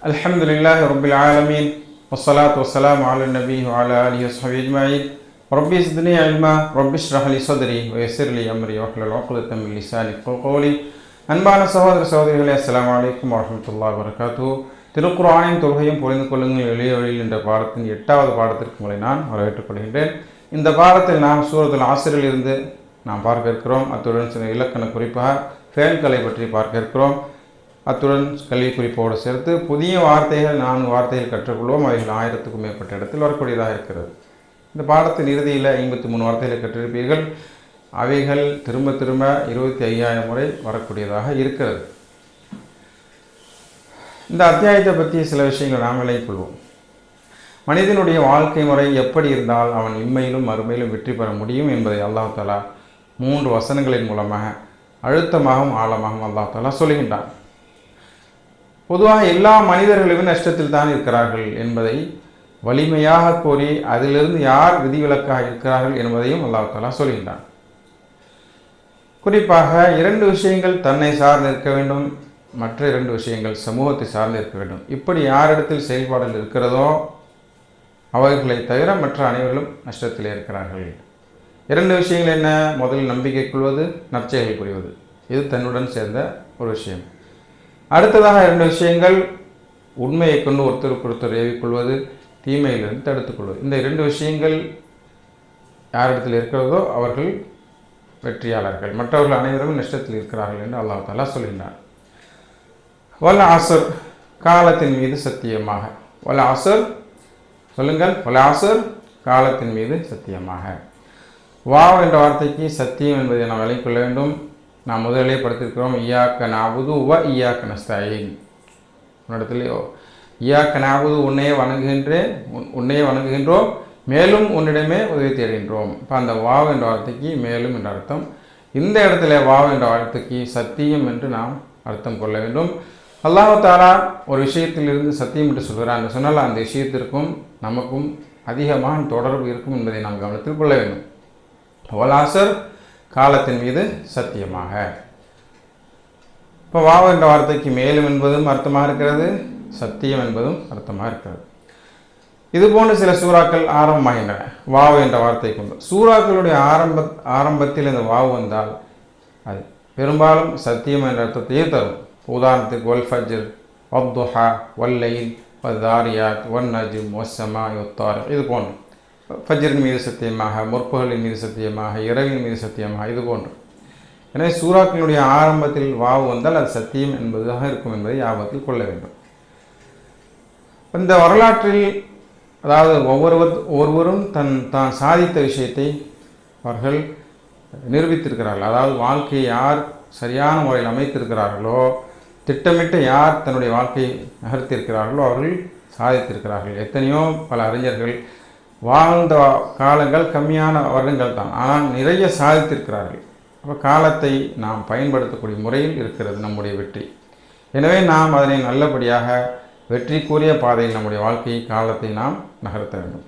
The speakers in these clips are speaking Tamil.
அல்ஹம்துலில்லாஹி ரப்பில் ஆலமீன் வஸ்ஸலாத்து வஸ்ஸலாமு அலா நபி வ அலா ஆலிஹி வஸ்ஹபிஹி அஜ்மஈன். ரப்பி ஸித்னி இல்மா ரப்பி ஷ்ரஹ் லி ஸத்ரி வ யஸ்ஸிர் லி அம்ரி வஹ்லுல் உக்தத்தம் மின் லிசானி யஃப்கஹு கௌலி. அன்பான சகோதர சகோதரிகளே, அஸ்ஸலாமு அலைக்கும் வரஹ்மத்துல்லாஹி வபரகாத்துஹு. திருக்குர்ஆனின் தொழுகையும் புரிந்து கொள்ளுங்கள் எளிய வழியில் என்ற பாடத்தின் 8வது பாடத்திற்கு உங்களை நான் வரவேற்றுக் கொள்கின்றேன். இந்த பாடத்தில் நாம் சூரத்துல் அஸ்ரில் இருந்து நாம் பார்க்க இருக்கிறோம். அத்துடன் சில இலக்கண குறிப்பாக ஃபேல்களை பற்றி பார்க்க இருக்கிறோம். அத்துடன் கல்வி குறிப்போடு சேர்த்து புதிய வார்த்தைகள் 4 வார்த்தைகள் கற்றுக்கொள்வோம். அவைகள் 1000க்கும் மேற்பட்ட இடத்தில் வரக்கூடியதாக இருக்கிறது. இந்த பாடத்தின் இறுதியில் 53 வார்த்தைகளை கற்றிருப்பீர்கள். அவைகள் திரும்ப திரும்ப 25,000 முறை வரக்கூடியதாக இருக்கிறது. இந்த அத்தியாயத்தை பற்றி சில விஷயங்கள் நாம் விளங்கிக் கொள்வோம். மனிதனுடைய வாழ்க்கை முறை எப்படி இருந்தால் அவன் இம்மையிலும் மறுமையிலும் வெற்றி பெற முடியும் என்பதை அல்லாஹ் தஆலா 3 வசனங்களின் மூலமாக அழுத்தமாகவும் ஆழமாகவும் அல்லாஹ் தஆலா சொல்கின்றான். பொதுவாக எல்லா மனிதர்களுமே நஷ்டத்தில் தான் இருக்கிறார்கள் என்பதை வலிமையாக கூறி அதிலிருந்து யார் விதிவிலக்காக இருக்கிறார்கள் என்பதையும் அல்லாஹ் தஆலா சொல்கின்றான். குறிப்பாக 2 விஷயங்கள் தன்னை சார்ந்து இருக்க வேண்டும், மற்ற 2 விஷயங்கள் சமூகத்தை சார்ந்து இருக்க வேண்டும். இப்படி யாரிடத்தில் செயல்பாடுகள் இருக்கிறதோ அவர்களை தவிர மற்ற அனைவர்களும் நஷ்டத்திலே இருக்கிறார்கள். 2 விஷயங்கள் என்ன? முதலில் நம்பிக்கை கொள்வது, நற்செயல் புரிவது. இது தன்னுடன் சேர்ந்த ஒரு விஷயம். அடுத்ததாக 2 விஷயங்கள் உண்மையை கொண்டு ஒருத்தருக்கு ஒருத்தர் ஏவிக்கொள்வது, தீமையிலிருந்து தடுத்துக்கொள்வது. இந்த 2 விஷயங்கள் யாரிடத்தில் இருக்கிறதோ அவர்கள் வெற்றியாளர்கள், மற்றவர்கள் அனைவரும் நஷ்டத்தில் இருக்கிறார்கள் என்று அல்லாஹ் தஆலா சொல்கின்றார். வல் அஸ்ர், காலத்தின் மீது சத்தியமாக. வல் அஸ்ர் சொல்லுங்கள். வல் அஸ்ர், காலத்தின் மீது சத்தியமாக. வாவ் என்ற வார்த்தைக்கு சத்தியம் என்பதை நாம் விளங்கிக் கொள்ள வேண்டும். நாம் முதலிலே படித்திருக்கிறோம், இய்யாக நஅபுது வ இய்யாக நஸ்தஈன். உன்னிடத்திலே இய்யாக நஅபுது, உன்னையே வணங்குகின்றோம், மேலும் உன்னிடமே உதவி தேடுகின்றோம். இப்போ அந்த வாவ் என்ற வார்த்தைக்கு மேலும் என்ற அர்த்தம். இந்த இடத்துல வாவ் என்ற வார்த்தைக்கு சத்தியம் என்று நாம் அர்த்தம் கொள்ள வேண்டும். அல்லாஹ் தஆலா ஒரு விஷயத்திலிருந்து சத்தியம் என்று சொல்கிறார் என்று சொன்னால் அந்த விஷயத்திற்கும் நமக்கும் அதிகமான தொடர்பு இருக்கும் என்பதை நாம் கவனத்தில் கொள்ள வேண்டும். வல் அஸ்ர், காலத்தின் மீது சத்தியமாக. இப்போ வாவ் என்ற வார்த்தைக்கு மேலும் என்பதும் அர்த்தமாக இருக்கிறது, சத்தியம் என்பதும் அர்த்தமாக இருக்கிறது. இதுபோன்று சில சூறாக்கள் ஆரம்பமாகின்றன வாவ் என்ற வார்த்தை கொண்டு. சூறாக்களுடைய ஆரம்பத்தில் இந்த வாவ் வந்தால் அது பெரும்பாலும் சத்தியம் என்ற அர்த்தத்தையே தரும். உதாரணத்துக்கு வல் ஃபஜ்ர், வத்துஹா, வல்லைல், வத்தாரியாத், வன்னஜ்ம், வஸ்ஸமாஇ வத்தாரிக். இது போன்று ஃபஜ்ரின் மீது சத்தியமாக, முற்பகலின் மீது சத்தியமாக, இரவின் மீது சத்தியமாக, இது போன்று. எனவே சூறாக்களுடைய ஆரம்பத்தில் வாவ் வந்தால் அது சத்தியம் என்பதாக இருக்கும் என்பதை ஞாபகத்தில் கொள்ள வேண்டும். இந்த வரலாற்றில் அதாவது ஒவ்வொருவரும் தான் சாதித்த விஷயத்தை அவர்கள் நிரூபித்திருக்கிறார்கள். அதாவது வாழ்க்கையை யார் சரியான முறையில் அமைத்திருக்கிறார்களோ, திட்டமிட்டு யார் தன்னுடைய வாழ்க்கையை நகர்த்தியிருக்கிறார்களோ அவர்கள் சாதித்திருக்கிறார்கள். எத்தனையோ பல அறிஞர்கள் வாழ்ந்த காலங்கள் கம்மியான வருடங்கள் தான், ஆனால் நிறைய சாதித்திருக்கிறார்கள். அப்போ காலத்தை நாம் பயன்படுத்தக்கூடிய முறையில் இருக்கிறது நம்முடைய வெற்றி. எனவே நாம் அதனை நல்லபடியாக வெற்றிக்குரிய பாதையில் நம்முடைய வாழ்க்கையை, காலத்தை நாம் நகர்த்த வேண்டும்.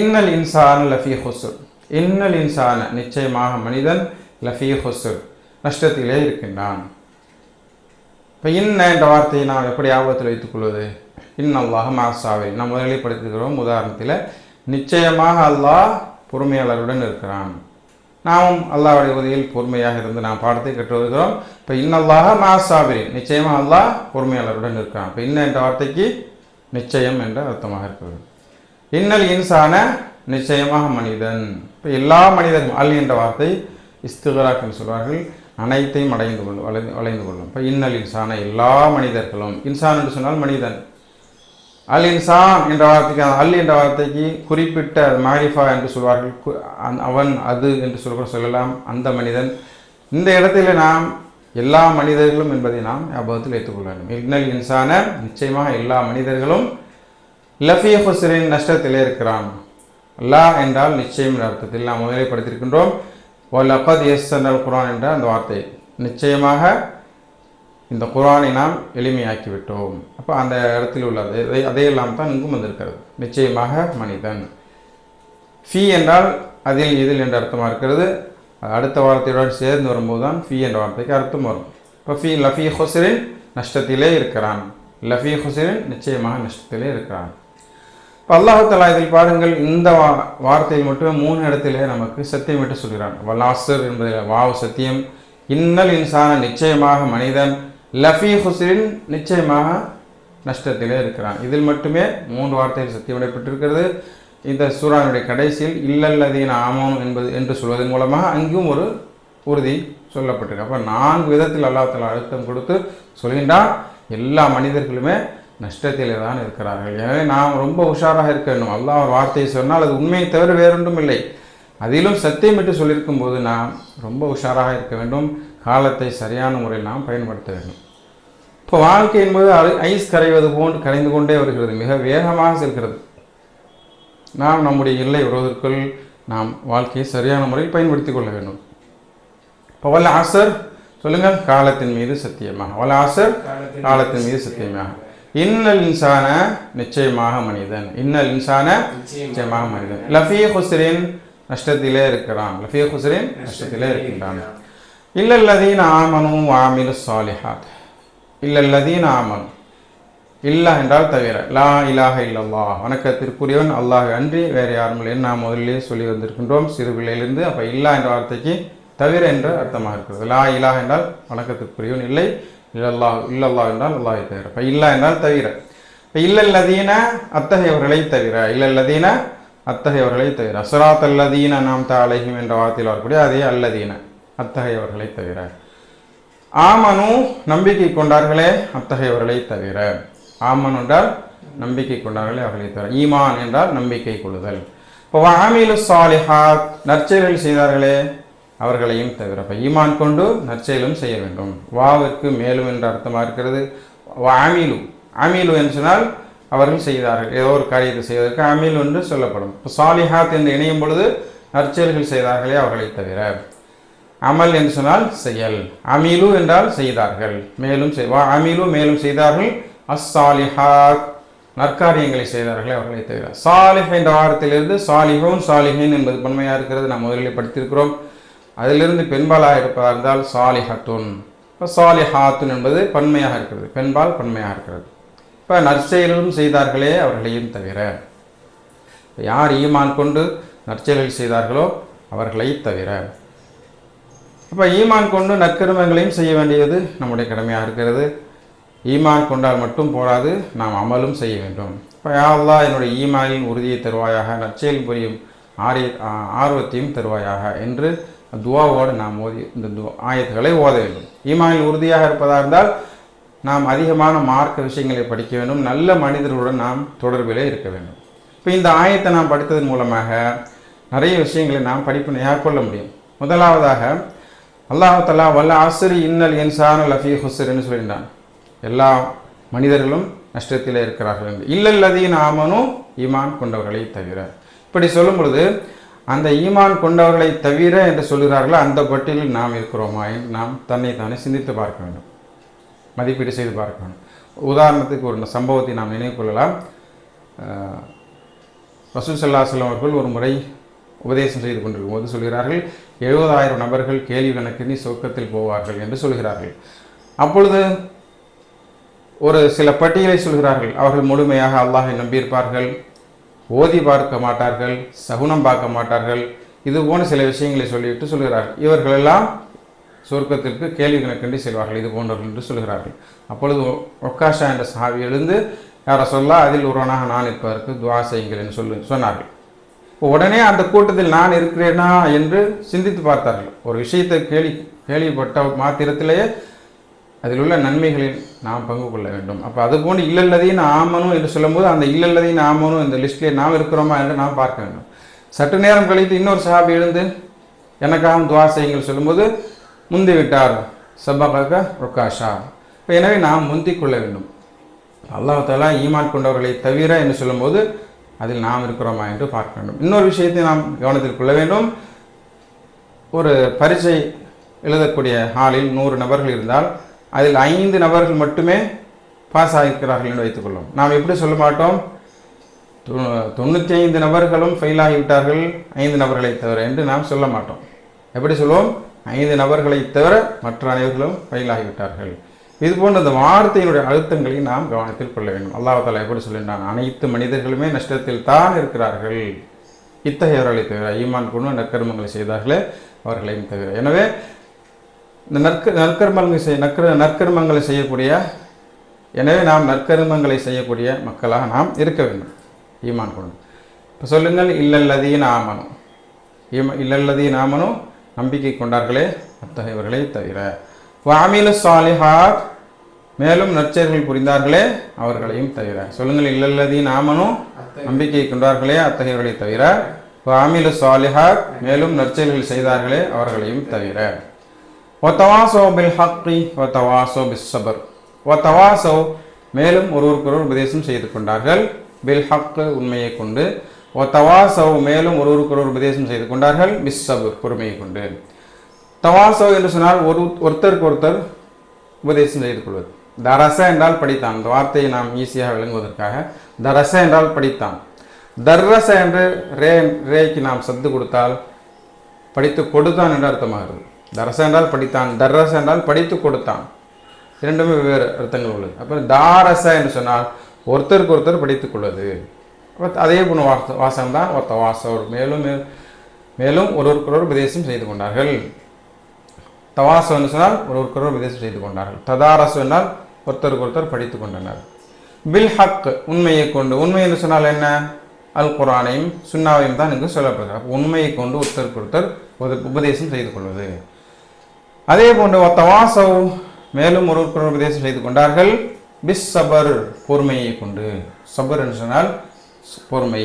இன்னல் இன்சான லஃபீ ஹுஸ்ர், இன்னல் இன்சான, நிச்சயமாக மனிதன், லஃபீ ஹுஸ்ர், நஷ்டத்திலே இருக்கின்றான். இப்போ இன்ன என்ற வார்த்தையை நாம் எப்படி ஞாபகத்தில் வைத்துக் கொள்வது? இன்னல்லாஹ மஅஸ்ஸாபிரீன். நாம் முதலில் படித்திருக்கிறோம். உதாரணத்தில் நிச்சயமாக அல்லாஹ் பொறுமையாளருடன் இருக்கிறான். நாமும் அல்லாஹ்வுடைய உதவியில் பொறுமையாக இருந்து நாம் பாடத்தை கற்று வருகிறோம். இப்போ இன்னல்லாஹ மஅஸ்ஸாபிரீன், நிச்சயமாக அல்லாஹ் பொறுமையாளருடன் இருக்கிறான். இப்போ இன்ன என்ற வார்த்தைக்கு நிச்சயம் என்ற அர்த்தமாக இருக்கிறது. இன்னல் இன்சான, நிச்சயமாக மனிதன். இப்போ எல்லா மனிதர்களும், அல் என்ற வார்த்தை இஸ்திக்ராக் என்று சொல்வார்கள், அனைத்தையும் வளைந்து கொள்ளும். இப்போ இன்னல் இன்சான, எல்லா மனிதர்களும். இன்சான் என்று சொன்னால் மனிதன். அல் இன்சான் என்ற வார்த்தைக்கு, அல் என்ற வார்த்தைக்கு குறிப்பிட்ட மாரிஃபா என்று சொல்வார்கள், அவன், அது என்று சொல்லலாம், அந்த மனிதன். இந்த இடத்துல நாம் எல்லா மனிதர்களும் என்பதை நாம் ஞாபகத்தில் வைத்துக் கொள்ள வேண்டும். இன்னல் இன்சான, நிச்சயமாக எல்லா மனிதர்களும், லஃபீ ஹுஸ்ரின், நஷ்டத்திலே இருக்கிறான். அல்லாஹ் என்றால் நிச்சயம் என்ற அர்த்தத்தில் நாம் முதலில் படித்திருக்கின்றோம். வலகத் யஸ்ஸர்னல் குர்ஆன் என்ற அந்த வார்த்தை, நிச்சயமாக இந்த குர்ஆனை நாம் எளிமையாக்கிவிட்டோம். அப்போ அந்த இடத்தில் உள்ளது அதையெல்லாம் தான் இங்கும் வந்திருக்கிறது. நிச்சயமாக மனிதன். ஃபி என்றால் அதில், இதில் என்ற அர்த்தமாக இருக்கிறது. அடுத்த வார்த்தையுடன் சேர்ந்து வரும்போது தான் ஃபி என்ற வார்த்தைக்கு அர்த்தம் வரும். இப்போ ஃபி லஃபீ ஹுஸ்ரின், நஷ்டத்திலே இருக்கிறான். லஃபீ ஹுஸ்ரின் நிச்சயமாக நஷ்டத்திலே இருக்கிறான். இப்போ அல்லாஹ் தஆலா இதில் பாருங்கள், இந்த வார்த்தையில் மட்டுமே 3 இடத்திலே நமக்கு சத்தியம் விட்டு சொல்கிறான். வல் அஸ்ர் என்பதில் வாவ் சத்தியம், இன்னல் இன்சான நிச்சயமாக மனிதன், லஃபீ ஹுஸ்ரின் நிச்சயமாக நஷ்டத்திலே இருக்கிறான். இதில் மட்டுமே 3 வார்த்தைகள் சத்தியம் விடப்பட்டிருக்கிறது. இந்த சூரானுடைய கடைசியில் இல்லல்லதீன ஆமனு என்று சொல்வதன் மூலமாக அங்கும் ஒரு உறுதி சொல்லப்பட்டிருக்கு. அப்போ 4 விதத்தில் அல்லாஹ் தஆலா அழுத்தம் கொடுத்து சொல்கின்றான், எல்லா மனிதர்களுமே நஷ்டத்திலே தான் இருக்கிறார்கள். எனவே நாம் ரொம்ப உஷாராக இருக்க வேண்டும். அல்லாஹ் ஒரு வார்த்தையை சொன்னால் அது உண்மையை தவிர வேறொன்றும் இல்லை. அதிலும் சத்தியமிட்டு சொல்லியிருக்கும் போது நாம் ரொம்ப உஷாராக இருக்க வேண்டும். காலத்தை சரியான முறையில் நாம் பயன்படுத்த வேண்டும். இப்போ வாழ்க்கை என்பது ஐஸ் கரைவது போன்று கரைந்து கொண்டே வருகிறது, மிக வேகமாக செல்கிறது. நாம் நம்முடைய எல்லை வருவதற்குள் நாம் வாழ்க்கையை சரியான முறையில் பயன்படுத்தி கொள்ள வேண்டும். இப்போ வல் அஸ்ர் சொல்லுங்கள், காலத்தின் மீது சத்தியமாக. வல் அஸ்ர் காலத்தின் மீது சத்தியமாக. இன்னல் இன்சான நிச்சயமாக மனிதன், இன்னல் இன்சான நிச்சயமாக மனிதன், லஃபீ ஹுஸ்ரின் நஷ்டத்திலே இருக்கிறான், லஃபீ ஹுஸ்ரின் நஷ்டத்திலே இருக்கின்றான். இல்லல்லதீன ஆமனு வஅமிலு ஸாலிஹாத், இல்லல்லதீன ஆமனு, இல்லா என்றால் தவிர, லா இலாஹ இல்லல்லாஹ் வணக்கத்திற்குரியவன் அல்லாஹ் அன்றி வேறு யாரும் இல்லை. நாம் முதலிலே சொல்லி வந்திருக்கின்றோம் சிறு பிள்ளையிலிருந்து. அப்போ இல்லா என்ற வார்த்தைக்கு தவிர என்ற அர்த்தமாக இருக்கிறது. லா இலாஹ என்றால் வணக்கத்திற்குரியவன் இல்லை, இல்லல்லாஹ் என்றால் அல்லாஹை தவிர. இப்போ இல்லா என்றால் தவிர. இப்போ இல்லல்லதீன அத்தகையவர்களை தவிர, இல்லல்லதீன அத்தகையவர்களை தவிர, சிராத் அல்லதீன நாம் அலைஹிம் என்ற வார்த்தையில் வரக்கூடிய அதே அல்லதீன அத்தகையவர்களை தவிர. ஆமனு நம்பிக்கை கொண்டார்களே அத்தகையவர்களை தவிர. ஆமன் என்றால் நம்பிக்கை கொண்டார்களே அவர்களை தவிர. ஈமான் என்றால் நம்பிக்கை கொள்ளுதல். இப்போ வஅமிலு ஸாலிஹாத் நற்செயல்கள் செய்தார்களே அவர்களையும் தவிர. இப்போ ஈமான் கொண்டு நற்செயலும் செய்ய வேண்டும். வாவிற்கு மேலும் என்ற அர்த்தமாக இருக்கிறது. அமீலு, அமீலு என்று சொன்னால் அவர்கள் செய்தார்கள், ஏதோ ஒரு காரியத்தை செய்வதற்கு அமீல் என்று சொல்லப்படும். இப்போ சாலிஹாத் என்று இணையும் பொழுது நற்செயல்கள் செய்தார்களே அவர்களை தவிர. அமல் என்று சொன்னால் செயல், அமீலு என்றால் செய்தார்கள், மேலும் அமீலு மேலும் செய்தார்கள், அஸ்ஸாலிஹாத் நற்காரியங்களை செய்தார்களே அவர்களை தவிர. சாலிஹ் என்ற வாரத்திலிருந்து சாலிஹூன் சாலிஹின் என்பது பன்மையாக இருக்கிறது, நாம் முதலில் படித்திருக்கிறோம். அதிலிருந்து பெண்பாலாக இருப்பதாக இருந்தால் சாலிஹத்துன். இப்போ சாலிஹாத்துன் என்பது பன்மையாக இருக்கிறது, பெண்பால் பன்மையாக இருக்கிறது. இப்போ நற்செயலும் செய்தார்களே அவர்களையும் தவிர. யார் ஈமான் கொண்டு நற்செயல்கள் செய்தார்களோ அவர்களை தவிர. அப்போ ஈமான் கொண்டு நற்கருமங்களையும் செய்ய வேண்டியது நம்முடைய கடமையாக இருக்கிறது. ஈமான் கொண்டால் மட்டும் போராது, நாம் அமலும் செய்ய வேண்டும். இப்போ யா அல்லாஹ் என்னுடைய ஈமானின் உறுதியை தருவாயாக, நற்செயல் புரியும் ஆர்வத்தையும் தருவாயாக என்று துவாவோடு நாம் இந்த ஆயத்துக்களை ஓத வேண்டும். ஈமானில் உறுதியாக இருப்பதாக இருந்தால் நாம் அதிகமான மார்க்க விஷயங்களை படிக்க வேண்டும், நல்ல மனிதர்களுடன் நாம் தொடர்பிலே இருக்க வேண்டும். இப்போ இந்த ஆயத்தை நாம் படித்ததன் மூலமாக நிறைய விஷயங்களை நாம் படிப்பினையாக கொள்ள முடியும். முதலாவதாக அல்லாஹ் தஆலா வல் அஸ்ரி இன்னல் இன்சான லஃபீ ஹுஸ்ர்னு சொல்லியிருந்தான், எல்லா மனிதர்களும் நஷ்டத்திலே இருக்கிறார்கள் என்று. இல்லல்லதீன ஆமனு ஈமான் கொண்டவர்களை தவிர. இப்படி சொல்லும் பொழுது அந்த ஈமான் கொண்டவர்களை தவிர என்று சொல்கிறார்களோ அந்த பட்டியலில் நாம் இருக்கிறோமா என்று நாம் தன்னைத்தானே சிந்தித்து பார்க்க வேண்டும், மதிப்பீடு செய்து பார்க்க வேண்டும். உதாரணத்துக்கு ஒரு சம்பவத்தை நாம் நினைவு கொள்ளலாம். ரசூல் ஸல்லல்லாஹு அலைஹி வஸல்லம் அவர்கள் ஒரு முறை உபதேசம் செய்து கொண்டிருக்கும் போது சொல்கிறார்கள், 70,000 நபர்கள் கேள்வி கணக்கின்றி சொர்க்கத்தில் போவார்கள் என்று சொல்கிறார்கள். அப்பொழுது ஒரு சில பட்டியலை சொல்கிறார்கள். அவர்கள் முழுமையாக அல்லாஹை நம்பியிருப்பார்கள், ஓதி பார்க்க மாட்டார்கள், சகுனம் பார்க்க மாட்டார்கள், இது போன்ற சில விஷயங்களை சொல்லிவிட்டு சொல்கிறார்கள், இவர்களெல்லாம் சொர்க்கத்திற்கு கேள்வி கணக்கின்றி செல்வார்கள், இது போன்றவர்கள் என்று சொல்கிறார்கள். அப்பொழுது ஒக்காஷா என்ற சஹாபி எழுந்து, யார சொல்லா அதில் ஒருவனாக நான் இருப்பதற்கு துவா செய்யுங்கள் என்று சொன்னார்கள். இப்போ உடனே அந்த கூட்டத்தில் நான் இருக்கிறேனா என்று சிந்தித்து பார்த்தார்கள். ஒரு விஷயத்தை கேள்விப்பட்ட மாத்திரத்திலேயே அதில் உள்ள நன்மைகளில் நாம் பங்கு கொள்ள வேண்டும். அப்போ அதுபோன்று இல்லல்லதீன ஆமனு என்று சொல்லும்போது அந்த இல்லல்லதீன ஆமனு இந்த லிஸ்ட்லேயே நாம் இருக்கிறோமா என்று நாம் பார்க்க வேண்டும். சற்று நேரம் கழித்து இன்னொரு சஹாபி எழுந்து எனக்காகவும் துவா செய்யுங்கள் சொல்லும்போது முந்தி விட்டார், சபக ரொக்காஷா. இப்போ எனவே நாம் முந்தி கொள்ள வேண்டும். அல்லாஹ் தஆலா ஈமான் கொண்டவர்களை தவிர என்று சொல்லும்போது அதில் நாம் இருக்கிறோமா என்று பார்க்க வேண்டும். இன்னொரு விஷயத்தை நாம் கவனத்தில் கொள்ள வேண்டும். ஒரு பரீட்சை எழுதக்கூடிய ஹாலில் 100 நபர்கள் இருந்தால் அதில் 5 நபர்கள் மட்டுமே பாஸ் ஆகியிருக்கிறார்கள் என்று வைத்துக்கொள்ளும். நாம் எப்படி சொல்ல மாட்டோம், 95 நபர்களும் ஃபெயில் ஆகிவிட்டார்கள் 5 நபர்களை தவிர என்று நாம் சொல்ல மாட்டோம். எப்படி சொல்லுவோம், 5 நபர்களை தவிர மற்ற அனைவர்களும் ஃபெயில் ஆகிவிட்டார்கள். இது போன்ற அந்த வார்த்தையினுடைய அழுத்தங்களை நாம் கவனத்தில் கொள்ள வேண்டும். அல்லாஹ் தஆலா எப்படி சொல்கின்றான், அனைத்து மனிதர்களுமே நஷ்டத்தில் தான் இருக்கிறார்கள், இத்தகையவர்களை தவிர, ஈமான் கொண்டு நற்கர்மங்களை செய்தார்களே அவர்களையும் தவிர. எனவே இந்த நற்கர்மங்களை செய்யக்கூடிய, எனவே நாம் நற்கர்மங்களை செய்யக்கூடிய மக்களாக நாம் இருக்க வேண்டும் ஈமான் கொண்டு. இப்போ சொல்லுங்கள், இல்லல்லதீன ஆமனு, இல்லல்லதீன ஆமனு நம்பிக்கை கொண்டார்களே அத்தகையவர்களை தவிர, வஅமிலு ஸாலிஹாத் மேலும் நற்செயல்கள் புரிந்தார்களே அவர்களையும் தவிர. சொல்லுங்கள், இல்லல்லதீன ஆமனு நம்பிக்கை கொண்டார்களே அத்தகையவர்களை தவிர, வஅமிலு ஸாலிஹாத் மேலும் நற்செயல்கள் செய்தார்களே அவர்களையும் தவிர. வதவாஸவ் பில் ஹக்கி வதவாஸவ் பிஸ் ஸப்ர், வதவாஸவ் மேலும் ஒருவருக்கொருவர் உபதேசம் செய்து கொண்டார்கள், பில் ஹக் உண்மையை கொண்டு, வதவாஸவ் மேலும் ஒருவருக்கொருவர் உபதேசம் செய்து கொண்டார்கள், பிஸ் ஸப்ர் பொறுமையை கொண்டு. தவாசோ என்று சொன்னால் ஒருத்தருக்கு ஒருத்தர் உபதேசம் செய்து கொள்வது. தரச என்றால் படித்தான், இந்த வார்த்தையை நாம் ஈஸியாக விளங்குவதற்காக தரச என்றால் படித்தான். தர்ரச என்று ரேக்கு நாம் சத்து கொடுத்தால் படித்து கொடுத்தான் என்று அர்த்தமாகிறது. தரச என்றால் படித்தான், தர்ரச என்றால் படித்து கொடுத்தான், இரண்டுமே வெவ்வேறு அர்த்தங்கள் உள்ளது. அப்புறம் தாரச என்று சொன்னால் ஒருத்தருக்கு ஒருத்தர் படித்துக் கொள்வது. அதே போன வாசகம் தான் தவாசோர் மேலும் மேலும் ஒருவருக்கொருவர் உபதேசம் செய்து கொண்டார்கள். தவாசோ என்று சொன்னால் ஒருவருக்கொருவர் உபதேசம் செய்து கொண்டார்கள். ததாரசு என்றால் ஒருத்தருக்கு ஒருத்தர் படித்து கொண்டனர். பில் ஹக் உண்மையை கொண்டு, உண்மை என்று சொன்னால் என்ன, அல் குர்ஆனையும் சுன்னாவையும் தான் இங்கு சொல்லப்படுகிறது. உண்மையை கொண்டு ஒருத்தருக்கு ஒருத்தர் உபதேசம் செய்து கொள்வது. அதே போன்று தவாசோ மேலும் ஒருவருக்கொருவர் உபதேசம் செய்து கொண்டார்கள், பிஸ் சபர் பொறுமையை கொண்டு. சபர் என்று சொன்னால் பொறுமை.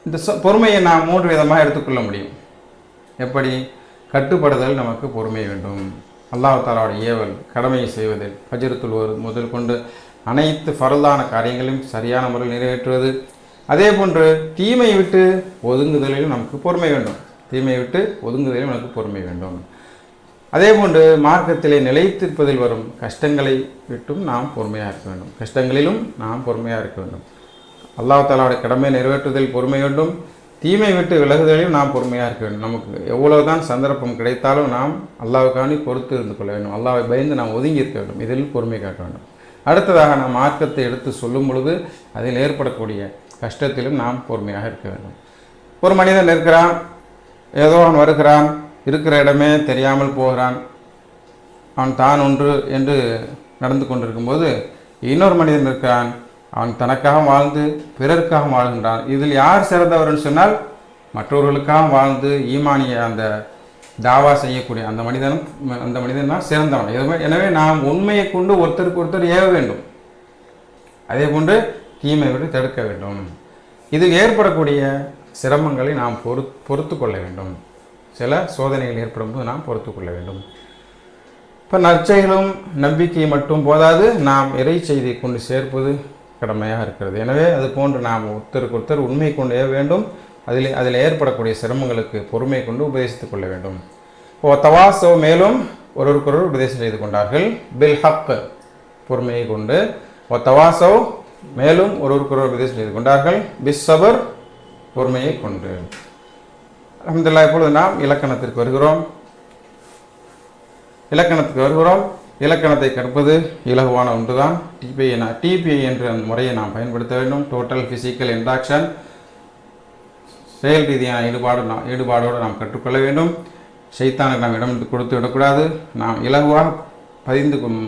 இந்த பொறுமையை நாம் 3 விதமாக எடுத்துக்கொள்ள முடியும். எப்படி? கட்டுப்படுதல் நமக்கு பொறுமை வேண்டும். அல்லாஹ் தஆலாவுடைய ஏவல் கடமையை செய்வதில் ஃபஜ்ர் தொழுவது முதல் கொண்டு அனைத்து ஃபர்லான காரியங்களையும் சரியான முறையில் நிறைவேற்றுவது. அதே போன்று தீமை விட்டு ஒதுங்குதலிலும் நமக்கு பொறுமை வேண்டும். தீமை விட்டு ஒதுங்குதலிலும் நமக்கு பொறுமை வேண்டும். அதே போன்று மார்க்கத்திலே நிலைத்திருப்பதில் வரும் கஷ்டங்களை விட்டும் நாம் பொறுமையாக இருக்க வேண்டும். கஷ்டங்களிலும் நாம் பொறுமையாக இருக்க வேண்டும். அல்லாஹ் தஆலாவுடைய கடமையை நிறைவேற்றுவதில் பொறுமை வேண்டும். தீமை விட்டு விலகுதலையும் நாம் பொறுமையாக இருக்க வேண்டும். நமக்கு எவ்வளவுதான் சந்தர்ப்பம் கிடைத்தாலும் நாம் அல்லாஹ்வுக்காண்டி பொறுத்து இருந்து கொள்ள வேண்டும். அல்லாஹ்வை பயந்து நாம் ஒதுங்கி இருக்க வேண்டும். இதில் பொறுமை காட்ட வேண்டும். அடுத்ததாக நாம் மார்க்கத்தை எடுத்து சொல்லும் பொழுது அதில் ஏற்படக்கூடிய கஷ்டத்திலும் நாம் பொறுமையாக இருக்க வேண்டும். ஒரு மனிதன் இருக்கிறான், ஏதோ அவன் வருகிறான், இருக்கிற இடமே தெரியாமல் போகிறான், அவன் தான் ஒன்று என்று நடந்து கொண்டிருக்கும்போது இன்னொரு மனிதன் இருக்கிறான், அவன் தனக்காக வாழ்ந்து பிறருக்காக வாழ்கின்றான். இதில் யார் சிறந்தவர்னு சொன்னால் மற்றவர்களுக்காக வாழ்ந்து ஈமானிய அந்த தாவா செய்யக்கூடிய அந்த மனிதன் தான் சிறந்தவன். எனவே நாம் உண்மையை கொண்டு ஒருத்தருக்கு ஒருத்தர் ஏவ வேண்டும். அதே போன்று தீமை விட்டு தடுக்க வேண்டும். இதில் ஏற்படக்கூடிய சிரமங்களை நாம் பொறுத்து கொள்ள வேண்டும். சில சோதனைகள் ஏற்படும்போது நாம் பொறுத்து கொள்ள வேண்டும். இப்போ நற்செயலும் நம்பிக்கை மட்டும் போதாது, நாம் இறை செய்தியை கொண்டு சேர்ப்பது கடமையாக இருக்கிறது. எனவே அது போன்று நாம் ஒருத்தருக்கு ஒருத்தர் உண்மை கொண்டு ஏவ வேண்டும். அதில் ஏற்படக்கூடிய சிரமங்களுக்கு பொறுமை கொண்டு உபதேசித்துக் கொள்ள வேண்டும். தவாசோ மேலும் ஒருவருக்கொருவர் உபதேசம் செய்து கொண்டார்கள், பில் ஹக் பொறுமையை கொண்டு. தவாசோ மேலும் ஒருவருக்கொருவர் உபதேசம் செய்து கொண்டார்கள், பிஸ் சபர் பொறுமையை கொண்டு. அல்ஹம்துலில்லாஹ். இப்பொழுது நாம் இலக்கணத்திற்கு வருகிறோம். இலக்கணத்தை கற்பது இலகுவான ஒன்றுதான். டிபிஐ என்ற முறையை நாம் பயன்படுத்த வேண்டும். டோட்டல் ஃபிசிக்கல் இன்ட்ராக்ஷன், செயல் ரீதியான ஈடுபாடோடு நாம் கற்றுக்கொள்ள வேண்டும். ஷைத்தானுக்கு நாம் இடம் கொடுத்து விடக்கூடாது. நாம் இலகுவாக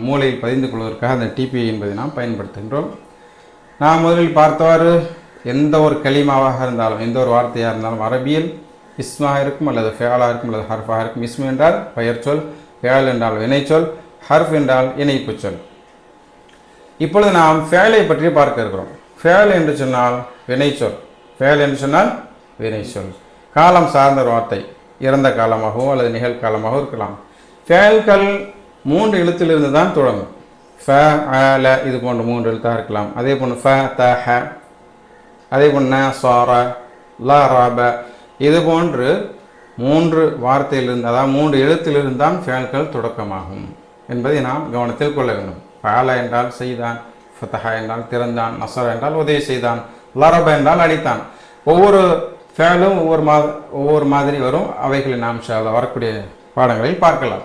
மூளையில் பதிந்து கொள்வதற்காக அந்த டிபிஐ என்பதை நாம் பயன்படுத்துகின்றோம். நாம் முதலில் பார்த்தவாறு எந்த ஒரு கலிமாவாக இருந்தாலும், எந்த ஒரு வார்த்தையாக இருந்தாலும் அரபியில் இஸ்மாக இருக்கும் அல்லது ஃபேலாக இருக்கும் அல்லது ஹர்ஃபாக இருக்கும். இஸ்மு என்றால் பெயர் சொல், ஃபேல் என்றால் வினைச்சொல், ஹர்ஃப் என்றால் இணைப்பு சொல். இப்பொழுது நாம் ஃபேலை பற்றி பார்க்க இருக்கிறோம். ஃபேல் என்று சொன்னால் வினைச்சொல், வினைச்சொல் காலம் சார்ந்த வார்த்தை, இறந்த காலமாகவோ அல்லது நிகழ்காலமாகவோ இருக்கலாம். ஃபேல்கள் 3 எழுத்திலிருந்து தான் தொடங்கும். ஃப, அல இது போன்ற 3 எழுத்தாக இருக்கலாம். அதே போன்று ஃப, த, ஹ, அதே போன்று ந, சார, ல, ரப இது போன்று 3 வார்த்தையிலிருந்து, அதாவது 3 எழுத்திலிருந்து தான் ஃபேல்கள் தொடக்கமாகும் என்பதை நாம் கவனத்தில் கொள்ள வேண்டும். ஃபஅல என்றால் செய்தான், ஃபதஹ என்றால் திறந்தான், நஸர என்றால் உதவி செய்தான், லரப என்றால் அடித்தான். ஒவ்வொரு ஃபேலும் ஒவ்வொரு மாதிரி வரும். அவைகளை நாம் வரக்கூடிய பாடங்களில் பார்க்கலாம்.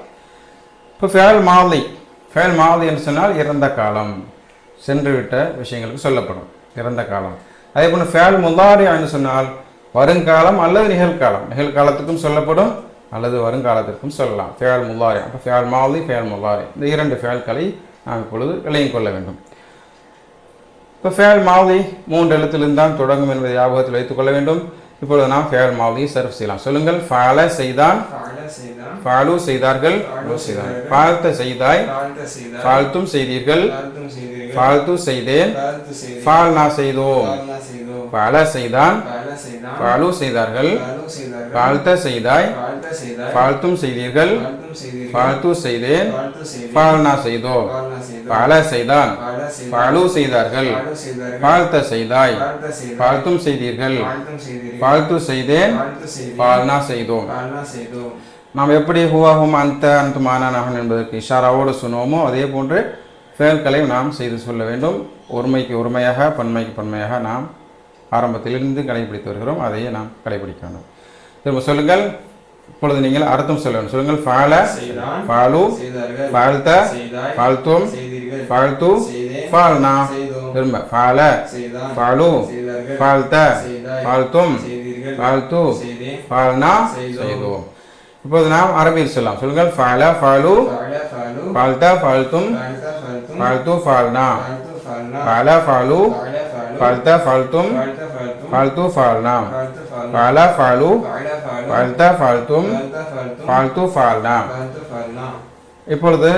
இப்போ ஃபேல் மாலை ஃபேல் மாதி என்று சொன்னால் இறந்த காலம், சென்றுவிட்ட விஷயங்களுக்கு சொல்லப்படும் இறந்த காலம். அதே போல் ஃபேல் முதாரி என்று சொன்னால் வருங்காலம் அல்லது நிகழ்காலம், நிகழ்காலத்துக்கும் சொல்லப்படும் அல்லது வருங்காலத்திற்கும் சொல்லலாம். ஃபேல் முதாரி, அப்போ ஃபேல் மாதி, ஃபேல் முதாரி, இந்த இரண்டு ஃபேல்களை நாம் இப்பொழுது விளங்கிக் கொள்ள வேண்டும். இப்போ ஃபேல் மாதி 3 எழுத்திலிருந்து தான் தொடங்கும் என்பதை ஞாபகத்தில் வைத்துக் கொள்ள வேண்டும். இப்பொழுது நாம் ஃபேல் மாதி சர்ஃப் செய்யலாம். சொல்லுங்கள். ஃபஅல செய்தான், ஃபஅலு செய்தார்கள், ஃபால்த செய்தாய், ஃபால்தும் செய்தீர்கள், ஃபால்து செய்தேன், ஃபால்னா செய்தோம். ஃபஅல செய்தான், ஃபாலு செய்தார்கள், ஃபால்த செய்தாய், ஃபால்தும் செய்தீர்கள், ஃபால்து செய்தேன், ஃபால்னா செய்தோம். ஃபஅல செய்தான், ஃபாலு செய்தார்கள், ஃபால்த செய்தாய், ஃபால்தும் செய்தீர்கள், ஃபால்து செய்தேன், ஃபால்னா செய்தோம். நாம் எப்படி ஹுவாஹும் அந்த அந்துமான நகன் என்பதற்கு இஷாராவோடு சொன்னோமோ அதே போன்று ஃபேல்களை நாம் செய்து சொல்ல வேண்டும். ஒருமைக்கு ஒருமையாக, பன்மைக்கு பன்மையாக நாம் ஆரம்பத்திலிருந்து கடைபிடித்து வருகிறோம், அதையே நாம் கடைபிடிக்க வேண்டும். திரும்ப சொல்லுங்கள். இப்பொழுது நீங்கள் அர்த்தம் சொல்ல வேண்டும். சொல்லுங்கள். ஃபஅல, ஃபாலு, ஃபால்த, ஃபால்தும், ஃபால்து, ஃபால்னா. திரும்ப. ஃபஅல, ஃபாலு, ஃபால்த, ஃபால்தும், ஃபால்து, ஃபால்னா செய்தோம். இப்போது நாம் அரபியில் சொல்லலாம். சொல்லுங்கள். ஃபஅல, ஃபாலு, ஃபால்த, ஃபால்தும், ஃபால்து, ஃபால்னா. ஃபஅல, ஃபாலு, ஃபால்த, ஃபால்தும், ஃபால்து, ஃபால்னா. ஃபஅல, ஃபாலு, ஃபால்த, ஃபால்தும், ஃபால்து, ஃபால்னா. இப்பொழுது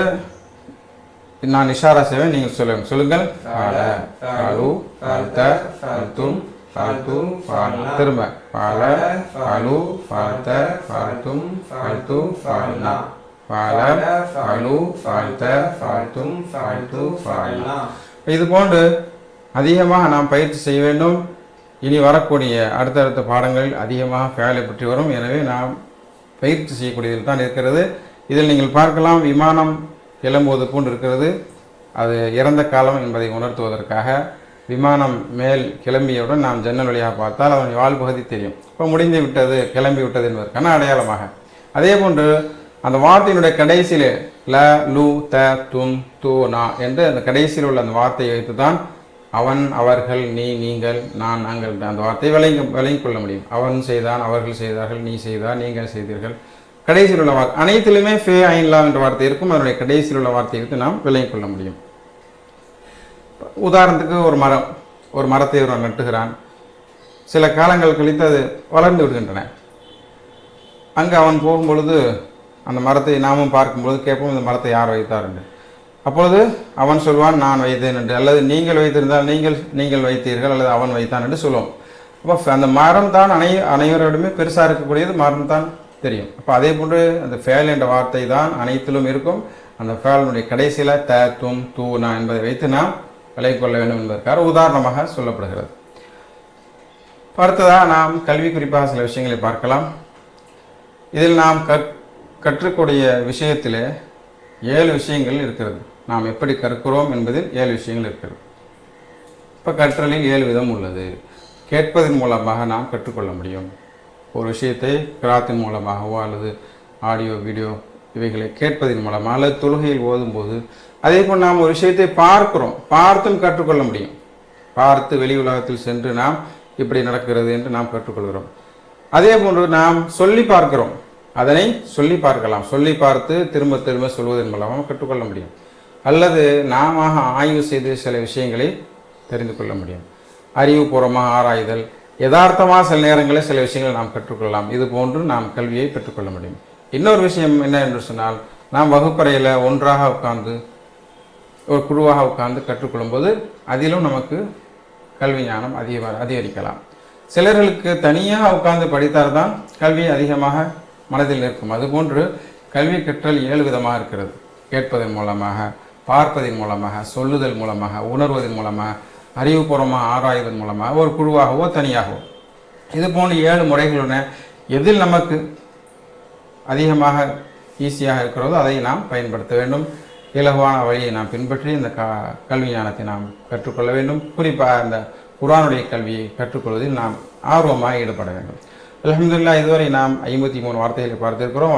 நான் இஷாரா செய்வேன், நீங்கள் சொல்லுங்கள். சொல்லுங்கள். ஃபஅல, ஃபாலு, ஃபால்த, ஃபால்தும், ஃபால்து, ஃபால்னா. திரும்ப. ஃபஅல, ஃபாலு, ஃபால்த, ஃபால்தும், ஃபால்து, ஃபால்னா. ஃபஅல, ஃபாலு, ஃபால்த, ஃபால்தும், ஃபால்து, ஃபால்னா. இது போன்று அதிகமாக நாம் பயிற்சி செய்ய வேண்டும். இனி வரக்கூடிய அடுத்தடுத்த பாடங்களில் அதிகமாக ஃபேலை பற்றி வரும். எனவே நாம் பயிற்சி செய்யக்கூடியதில் தான் இருக்கிறது. இதில் நீங்கள் பார்க்கலாம், விமானம் கிளம்புவது போன்று இருக்கிறது. அது இறந்த காலம் என்பதை உணர்த்துவதற்காக விமானம் மேல் கிளம்பியவுடன் நாம் ஜன்னல் வழியாக பார்த்தால் அதனுடைய வால் பகுதி தெரியும். இப்போ முடிந்து விட்டது, கிளம்பி விட்டது என்பதற்கான அடையாளமாக. அதே போன்று அந்த வார்த்தையினுடைய கடைசியில் ல, லு, த, தும், து, நா என்று அந்த கடைசியில் உள்ள அந்த வார்த்தையை வைத்து தான் அவன், அவர்கள், நீ, நீங்கள், நான், நாங்கள் அந்த வார்த்தையை விளங்கிக் கொள்ள முடியும். அவன் செய்தான், அவர்கள் செய்தார்கள், நீ செய்தார், நீங்கள் செய்தீர்கள். கடைசியில் உள்ள வார்த்தை அனைத்திலுமே ஃபே ஐன்லா என்ற வார்த்தை இருக்கும். அதனுடைய கடைசியில் உள்ள வார்த்தையை வைத்து நாம் விளங்கிக் கொள்ள முடியும். உதாரணத்துக்கு ஒரு மரத்தை ஒருவன் நட்டுகிறான். சில காலங்கள் கழித்து அது வளர்ந்து விடுகின்றன. அங்கே அவன் போகும்பொழுது அந்த மரத்தை நாமும் பார்க்கும்பொழுது கேட்போம், இந்த மரத்தை யார் வைத்தார் என்று. அப்பொழுது அவன் சொல்வான், நான் வைத்தேன் என்று, அல்லது நீங்கள் வைத்திருந்தால் நீங்கள் வைத்தீர்கள், அல்லது அவன் வைத்தான் என்று சொல்லுவோம். அப்போ அந்த மரம் தான் அனைவரோடுமே பெருசாக இருக்கக்கூடியது மரம் தான் தெரியும். அப்போ அதே போன்று அந்த ஃபேல் என்ற வார்த்தை தான் அனைத்திலும் இருக்கும். அந்த ஃபேலினுடைய கடைசியில் த, தும், தூ, நா என்பதை வைத்து நாம் விளங்கிக் கொள்ள வேண்டும் என்பதற்காக உதாரணமாக சொல்லப்படுகிறது. அடுத்ததாக நாம் கல்வி குறிப்பாக சில விஷயங்களை பார்க்கலாம். இதில் நாம் கற்றுக்கூடிய விஷயத்திலே 7 விஷயங்கள் இருக்கிறது. நாம் எப்படி கற்கிறோம் என்பதில் 7 விஷயங்கள் இருக்கிறது. இப்போ கற்றலில் 7 விதம் உள்ளது. கேட்பதன் மூலமாக நாம் கற்றுக்கொள்ள முடியும். ஒரு விஷயத்தை கிராத்தின் மூலமாகவோ அல்லது ஆடியோ, வீடியோ இவைகளை கேட்பதன் மூலமாக அல்லது தொழுகையில் ஓதும்போது, அதே போல் நாம் ஒரு விஷயத்தை பார்த்தும் கற்றுக்கொள்ள முடியும். பார்த்து வெளி உலகத்தில் சென்று நாம் இப்படி நடக்கிறது என்று நாம் கற்றுக்கொள்கிறோம். அதே போன்று நாம் சொல்லி பார்க்கிறோம், அதனை சொல்லி பார்க்கலாம். சொல்லி பார்த்து திரும்ப திரும்ப சொல்வதன் மூலமாக கற்றுக்கொள்ள முடியும். அல்லது நாம ஆய்வு செய்து சில விஷயங்களை தெரிந்து கொள்ள முடியும். அறிவுபூர்வமாக ஆராய்தல், யதார்த்தமாக சில நேரங்களில் சில விஷயங்களை நாம் கற்றுக்கொள்ளலாம். இது போன்று நாம் கல்வியை பெற்றுக்கொள்ள முடியும். இன்னொரு விஷயம் என்ன என்று சொன்னால், நாம் வகுப்பறையில் ஒன்றாக உட்கார்ந்து ஒரு குழுவாக உட்கார்ந்து கற்றுக்கொள்ளும்போது அதிலும் நமக்கு கல்வி ஞானம் அதிகரிக்கலாம். சிலர்களுக்கு தனியாக உட்கார்ந்து படித்தால்தான் கல்வி அதிகமாக மனதில் இருக்கும். அதுபோன்று கல்வி கற்றல் 7 விதமாக இருக்கிறது. கேட்பதன் மூலமாக, பார்ப்பதன் மூலமாக, சொல்லுதல் மூலமாக, உணர்வதன் மூலமாக, அறிவுபூர்வமாக ஆராய்வதன் மூலமாக, ஒரு குழுவாகவோ தனியாகவோ, இது போன்ற 7 முறைகளுடன் எதில் நமக்கு அதிகமாக ஈஸியாக இருக்கிறதோ அதை நாம் பயன்படுத்த வேண்டும். இலகுவான வழியை நாம் பின்பற்றி இந்த கல்வி ஞானத்தை நாம் கற்றுக்கொள்ள வேண்டும். குறிப்பாக இந்த குர்ஆனுடைய கல்வியை கற்றுக்கொள்வதில் நாம் ஆர்வமாக ஈடுபட வேண்டும். அல்ஹம்துலில்லாஹ், இதுவரை நாம் 53 வார்த்தைகளை பார்த்திருக்கிறோம்.